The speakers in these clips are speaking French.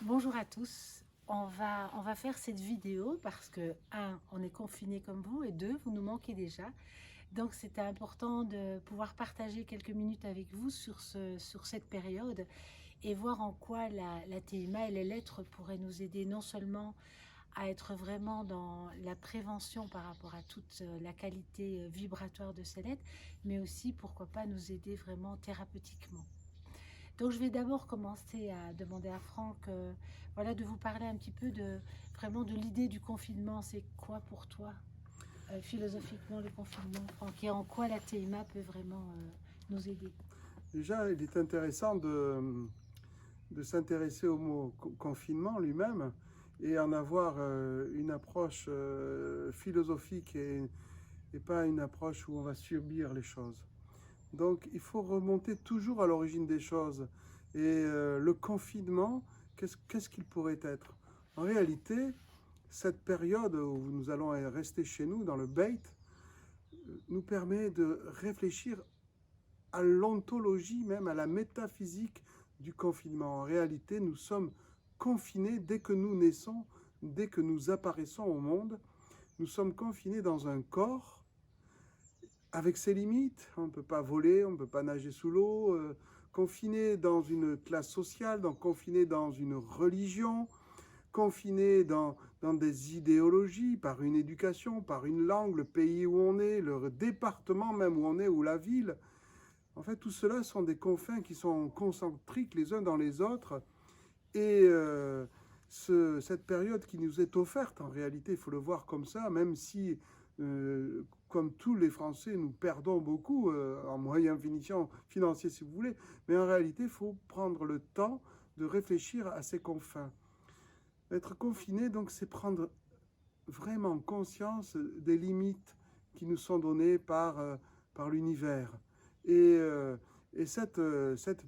Bonjour à tous. On va faire cette vidéo parce que, un, on est confinés comme vous, et deux, vous nous manquez déjà. Donc, c'était important de pouvoir partager quelques minutes avec vous sur cette période et voir en quoi la TMA et les lettres pourraient nous aider non seulement à être vraiment dans la prévention par rapport à toute la qualité vibratoire de ces lettres, mais aussi, pourquoi pas, nous aider vraiment thérapeutiquement. Donc je vais d'abord commencer à demander à Franck voilà, de vous parler un petit peu vraiment de l'idée du confinement. C'est quoi pour toi, philosophiquement, le confinement, Franck, et en quoi la TMA peut vraiment nous aider? Déjà, il est intéressant de s'intéresser au mot confinement lui-même et en avoir une approche philosophique et pas une approche où on va subir les choses. Donc il faut remonter toujours à l'origine des choses. Et le confinement, qu'est-ce qu'il pourrait être? En réalité, cette période où nous allons rester chez nous dans le bait nous permet de réfléchir à l'ontologie, même à la métaphysique du confinement. En réalité, nous sommes confinés dès que nous naissons, dès que nous apparaissons au monde. Nous sommes confinés dans un corps avec ses limites. On ne peut pas voler, on ne peut pas nager sous l'eau. Confiné dans une classe sociale, donc confiné dans une religion, confiné dans des idéologies, par une éducation, par une langue, le pays où on est, le département même où on est, ou la ville. En fait, tout cela sont des confins qui sont concentriques les uns dans les autres. Et cette période qui nous est offerte, en réalité, il faut le voir comme ça, même si, comme tous les Français, nous perdons beaucoup en moyens financiers, si vous voulez, mais en réalité, il faut prendre le temps de réfléchir à ces confins. Être confiné, donc, c'est prendre vraiment conscience des limites qui nous sont données par l'univers. Et, euh, et cette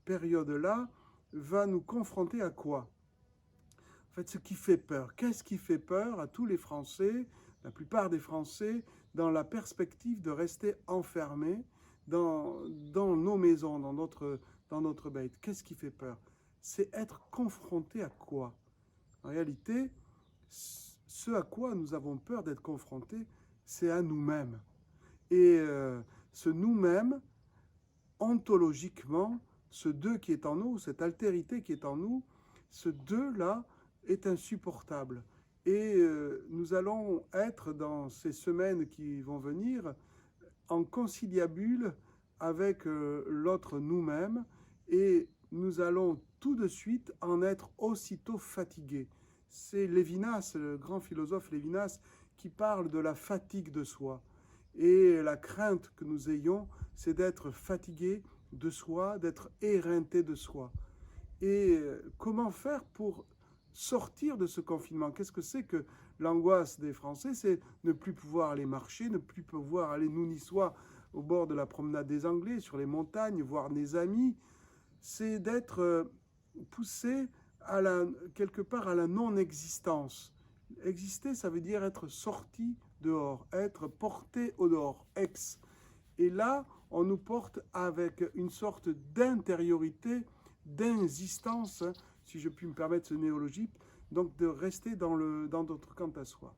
période-là va nous confronter à quoi? En fait, ce qui fait peur. Qu'est-ce qui fait peur à tous les Français, la plupart des Français, dans la perspective de rester enfermés dans nos maisons, dans notre bête? Qu'est-ce qui fait peur? C'est être confronté à quoi? En réalité, ce à quoi nous avons peur d'être confrontés, c'est à nous-mêmes. Et ce nous-mêmes, ontologiquement, ce deux qui est en nous, cette altérité qui est en nous, ce deux-là est insupportable. Et nous allons être dans ces semaines qui vont venir en conciliabule avec l'autre nous-mêmes et nous allons tout de suite en être aussitôt fatigués. C'est Lévinas, le grand philosophe Lévinas, qui parle de la fatigue de soi. Et la crainte que nous ayons, c'est d'être fatigué de soi, d'être éreinté de soi. Et comment faire pour sortir de ce confinement? Qu'est-ce que c'est que l'angoisse des Français? C'est ne plus pouvoir aller marcher, ne plus pouvoir aller, nous niçois, au bord de la promenade des Anglais, sur les montagnes, voir des amis. C'est d'être poussé quelque part à la non-existence. Exister, ça veut dire être sorti dehors, être porté au dehors, ex. Et là, on nous porte avec une sorte d'intériorité, d'insistance, si je puis me permettre ce néologisme, donc de rester dans notre camp à soi.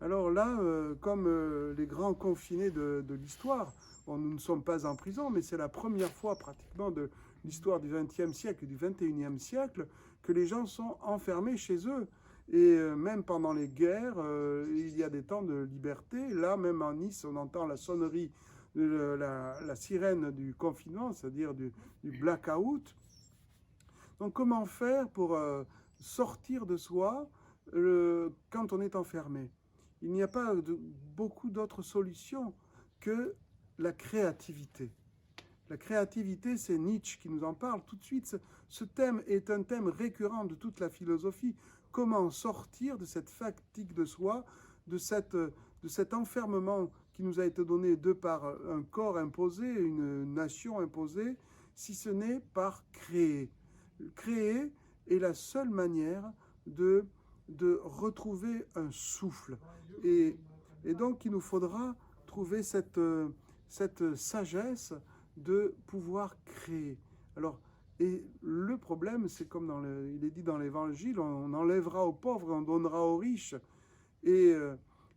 Alors là, comme les grands confinés de l'histoire, bon, nous ne sommes pas en prison, mais c'est la première fois pratiquement de l'histoire du XXe siècle et du XXIe siècle que les gens sont enfermés chez eux. Et même pendant les guerres, il y a des temps de liberté. Là, même en Nice, on entend la sonnerie, la sirène du confinement, c'est-à-dire du blackout. Donc comment faire pour sortir de soi quand on est enfermé? Il n'y a pas beaucoup d'autres solutions que la créativité. La créativité, c'est Nietzsche qui nous en parle tout de suite. Ce thème est un thème récurrent de toute la philosophie. Comment sortir de cette fatigue de soi, de cet enfermement qui nous a été donné de par un corps imposé, une nation imposée, si ce n'est par créer. Créer est la seule manière de retrouver un souffle. Et, et donc, il nous faudra trouver cette sagesse de pouvoir créer. Alors, Et le problème, c'est comme il est dit dans l'Évangile, on enlèvera aux pauvres, on donnera aux riches. Et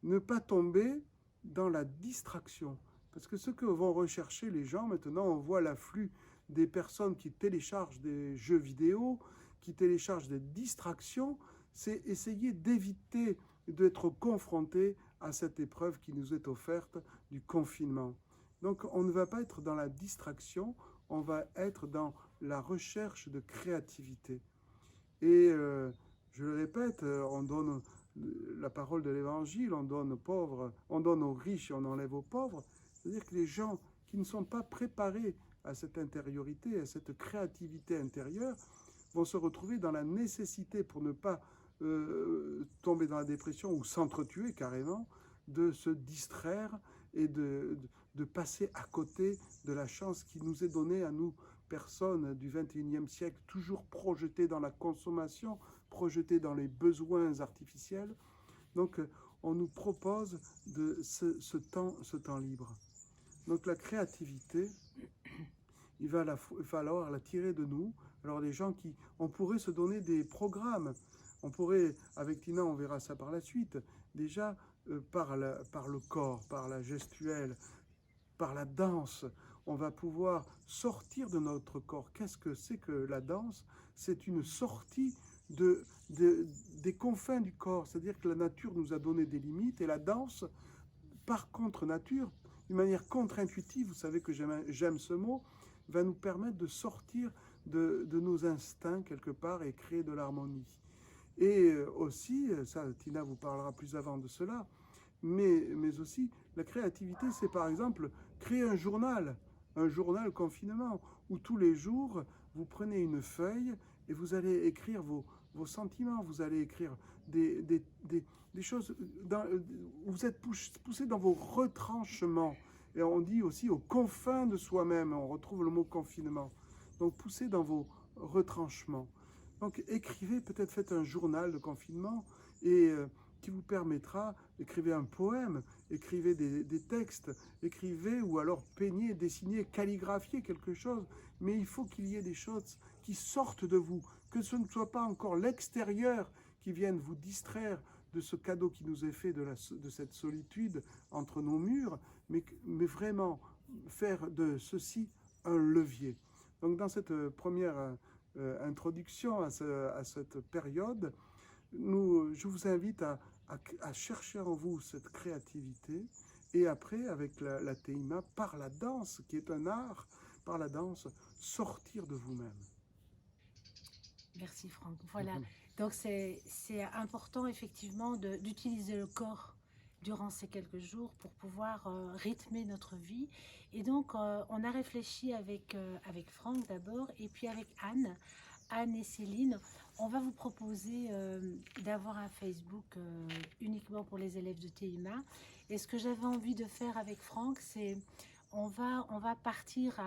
ne pas tomber dans la distraction. Parce que ce que vont rechercher les gens, maintenant, on voit l'afflux des personnes qui téléchargent des jeux vidéo, qui téléchargent des distractions, c'est essayer d'éviter d'être confronté à cette épreuve qui nous est offerte du confinement. Donc on ne va pas être dans la distraction, on va être dans la recherche de créativité. Et je le répète, on donne la parole de l'évangile, on donne aux pauvres, on donne aux riches et on enlève aux pauvres. C'est-à-dire que les gens qui ne sont pas préparés à cette intériorité, à cette créativité intérieure, vont se retrouver dans la nécessité, pour ne pas tomber dans la dépression ou s'entretuer carrément, de se distraire et de passer à côté de la chance qui nous est donnée à nous, personnes du XXIe siècle, toujours projetées dans la consommation, projetées dans les besoins artificiels. Donc, on nous propose ce temps libre. Donc, la créativité, il va falloir la tirer de nous. Alors, les gens on pourrait se donner des programmes. On pourrait, avec Tina, on verra ça par la suite, déjà par le corps, par la gestuelle, par la danse, on va pouvoir sortir de notre corps. Qu'est-ce que c'est que la danse? C'est une sortie des confins du corps. C'est-à-dire que la nature nous a donné des limites et la danse, par contre nature, d'une manière contre-intuitive, vous savez que j'aime ce mot, va nous permettre de sortir de nos instincts quelque part et créer de l'harmonie. Et aussi, ça Tina vous parlera plus avant de cela, mais aussi la créativité, c'est par exemple créer un journal confinement, où tous les jours, vous prenez une feuille et vous allez écrire vos sentiments, vous allez écrire des choses, où vous êtes poussé dans vos retranchements. Et on dit aussi aux confins de soi-même, on retrouve le mot confinement. Donc poussé dans vos retranchements. Donc écrivez, peut-être faites un journal de confinement et qui vous permettra, écrivez un poème, écrivez des textes, écrivez ou alors peignez, dessinez, calligraphiez quelque chose, mais il faut qu'il y ait des choses qui sortent de vous, que ce ne soit pas encore l'extérieur qui vienne vous distraire de ce cadeau qui nous est fait de cette solitude entre nos murs, mais vraiment faire de ceci un levier. Donc dans cette première introduction à cette période, je vous invite à chercher en vous cette créativité et après, avec la Teima, par la danse, qui est un art, par la danse, sortir de vous-même. Merci Franck. Voilà, donc c'est important effectivement d'utiliser le corps durant ces quelques jours pour pouvoir rythmer notre vie. Et donc on a réfléchi avec Franck d'abord et puis avec Anne et Céline. On va vous proposer d'avoir un Facebook uniquement pour les élèves de TIMA. Et ce que j'avais envie de faire avec Franck, c'est on va partir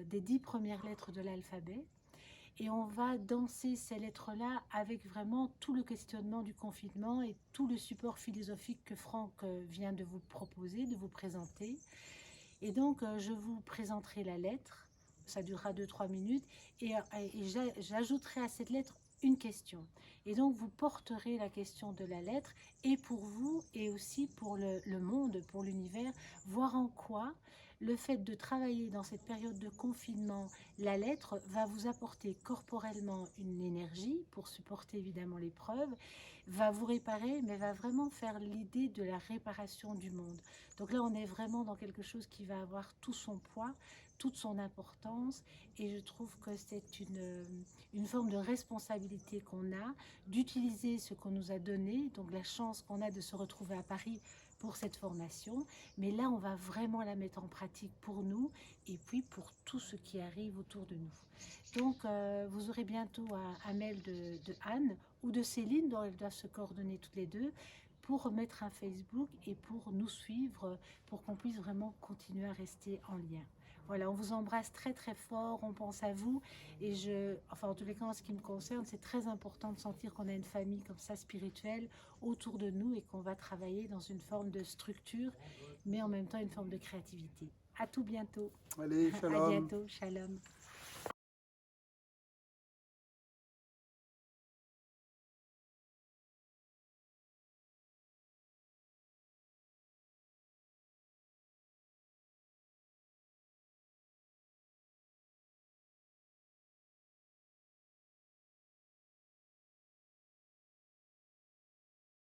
des 10 premières lettres de l'alphabet. Et on va danser ces lettres-là avec vraiment tout le questionnement du confinement et tout le support philosophique que Franck vient de vous proposer, de vous présenter. Et donc, je vous présenterai la lettre. Ça durera 2-3 minutes. Et j'ajouterai à cette lettre une question. Et donc, vous porterez la question de la lettre et pour vous et aussi pour le monde, pour l'univers, voir en quoi le fait de travailler dans cette période de confinement, la lettre va vous apporter corporellement une énergie pour supporter évidemment l'épreuve, va vous réparer, mais va vraiment faire l'idée de la réparation du monde. Donc là, on est vraiment dans quelque chose qui va avoir tout son poids, toute son importance, et je trouve que c'est une forme de responsabilité qu'on a d'utiliser ce qu'on nous a donné, donc la chance qu'on a de se retrouver à Paris pour cette formation, mais là on va vraiment la mettre en pratique pour nous et puis pour tout ce qui arrive autour de nous. Donc vous aurez bientôt un mail de Anne ou de Céline, dont elles doivent se coordonner toutes les deux, pour mettre un Facebook et pour nous suivre, pour qu'on puisse vraiment continuer à rester en lien. Voilà, on vous embrasse très très fort, on pense à vous et en tous les cas en ce qui me concerne, c'est très important de sentir qu'on a une famille comme ça spirituelle autour de nous et qu'on va travailler dans une forme de structure, mais en même temps une forme de créativité. À tout bientôt. Allez, shalom. À bientôt, shalom.